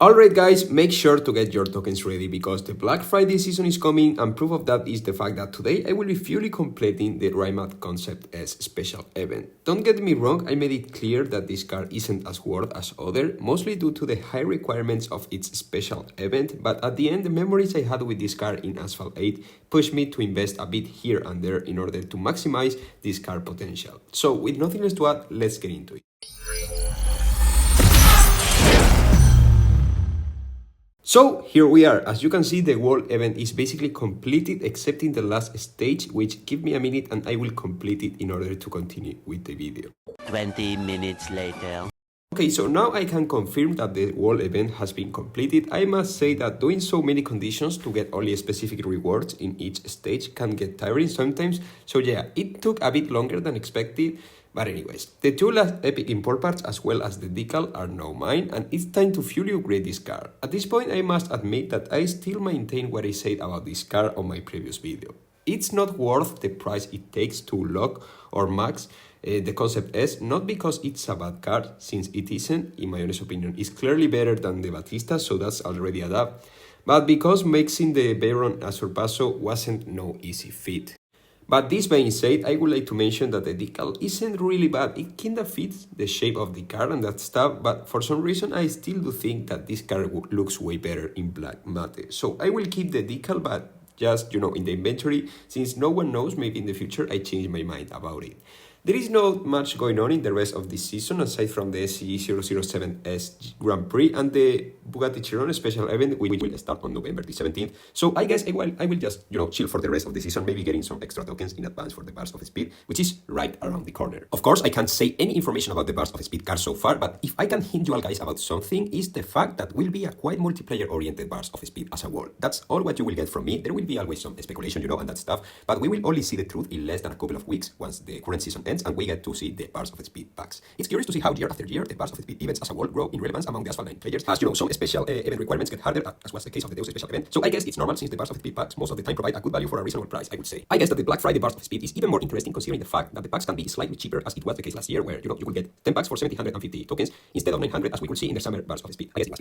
Alright guys, make sure to get your tokens ready because the Black Friday season is coming, and proof of that is the fact that today I will be fully completing the Rimac Concept S special event. Don't get me wrong, I made it clear that this car isn't as worth as other, mostly due to the high requirements of its special event, but at the end the memories I had with this car in Asphalt 8 pushed me to invest a bit here and there in order to maximize this car potential. So with nothing less to add, let's get into it. So here we are. As you can see, the world event is basically completed except in the last stage, which give me a minute and I will complete it in order to continue with the video. 20 minutes later. Okay, so now I can confirm that the world event has been completed. I must say that doing so many conditions to get only specific rewards in each stage can get tiring sometimes. So yeah, it took a bit longer than expected. But anyways, the two last epic import parts as well as the decal are now mine, and it's time to fully upgrade this car. At this point I must admit that I still maintain what I said about this car on my previous video. It's not worth the price it takes to lock or max the Concept S, not because it's a bad car, since it isn't, in my honest opinion. It's clearly better than the Batista, so that's already a dub, but because maxing the Veyron a Sorpasso wasn't no easy feat. But this being said, I would like to mention that the decal isn't really bad. It kinda fits the shape of the car and that stuff, but for some reason I still do think that this car looks way better in black matte. So I will keep the decal, but just, in the inventory, since no one knows, maybe in the future I change my mind about it. There is not much going on in the rest of this season aside from the SCE007S Grand Prix and the Bugatti Chiron special event, which will start on November the 17th. So I guess I will just, chill for the rest of the season, maybe getting some extra tokens in advance for the Burst of Speed, which is right around the corner. Of course, I can't say any information about the Burst of Speed car so far, but if I can hint you all guys about something, is the fact that will be a quite multiplayer-oriented Burst of Speed as a whole. That's all what you will get from me. There will be always some speculation, and that stuff, but we will only see the truth in less than a couple of weeks once the current season ends and we get to see the Burst of Speed packs. It's curious to see how year after year the Burst of Speed events as a whole grow in relevance among the Asphalt 9 players, as some special event requirements get harder, as was the case of the Deus special event. So I guess it's normal since the Burst of Speed packs most of the time provide a good value for a reasonable price, I would say. I guess that the Black Friday Burst of Speed is even more interesting considering the fact that the packs can be slightly cheaper, as it was the case last year, where you will get 10 packs for 750 tokens instead of 900, as we could see in the summer Burst of Speed. I guess it was